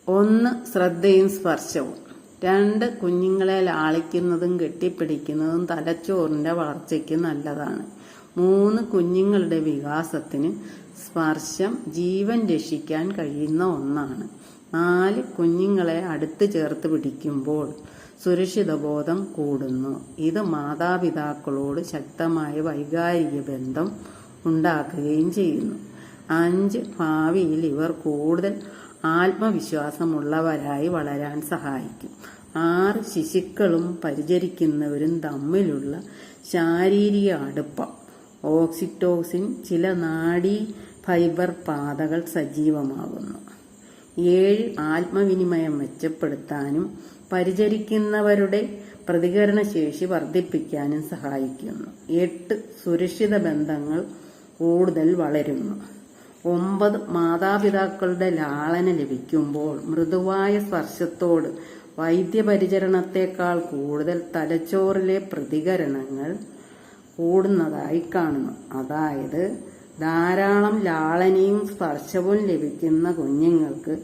1. ശ്രദ്ധയും സ്പർശവും. 2. കുഞ്ഞുങ്ങളെ ലാളിക്കുന്നതും കെട്ടിപ്പിടിക്കുന്നതും തലച്ചോറിന്റെ വളർച്ചയ്ക്ക് നല്ലതാണ്. 3. കുഞ്ഞുങ്ങളുടെ വികാസത്തിന് സ്പർശം ജീവൻ രക്ഷിക്കാൻ കഴിയുന്ന ഒന്നാണ്. 4. കുഞ്ഞുങ്ങളെ അടുത്ത് ചേർത്ത് പിടിക്കുമ്പോൾ സുരക്ഷിതബോധം കൂടുന്നു. ഇത് മാതാപിതാക്കളോട് ശക്തമായ വൈകാരിക ബന്ധം ഉണ്ടാക്കുകയും ചെയ്യുന്നു. 5. ഭാവിയിൽ ഇവർ കൂടുതൽ ആത്മവിശ്വാസമുള്ളവരായി വളരാൻ സഹായിക്കും. 6. ശിശുക്കളും പരിചരിക്കുന്നവരും തമ്മിലുള്ള ശാരീരിക അടുപ്പം. ഓക്സിറ്റോസിൻ ചില നാഡീ ഫൈബർ പാതകൾ സജീവമാകുന്നു. 7. ആത്മവിനിമയം മെച്ചപ്പെടുത്താനും പരിചരിക്കുന്നവരുടെ പ്രതികരണശേഷി വർദ്ധിപ്പിക്കാനും സഹായിക്കുന്നു. 8. സുരക്ഷിത ബന്ധങ്ങൾ കൂടുതൽ വളരുന്നു. 9. മാതാപിതാക്കളുടെ ലാളന ലഭിക്കുമ്പോൾ മൃദുവായ സ്പർശത്തോട് വൈദ്യപരിചരണത്തെക്കാൾ കൂടുതൽ തലച്ചോറിലെ പ്രതികരണങ്ങൾ കൂടുന്നതായി കാണുന്നു. അതായത് ധാരാളം ലാളനയും സ്പർശവും ലഭിക്കുന്ന കുഞ്ഞുങ്ങൾക്ക്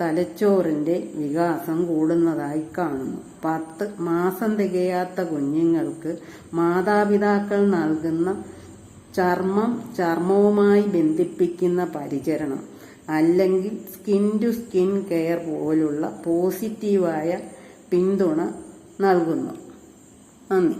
തലച്ചോറിന്റെ വികാസം കൂടുന്നതായി കാണുന്നു. 10. മാസം തികയാത്ത കുഞ്ഞുങ്ങൾക്ക് മാതാപിതാക്കൾ നൽകുന്ന ചർമ്മവുമായി ബന്ധിപ്പിക്കുന്ന പരിചരണം അല്ലെങ്കിൽ സ്കിൻ ടു സ്കിൻ കെയർ പോലുള്ള പോസിറ്റീവായ പിന്തുണ നൽകുന്നു. നന്ദി.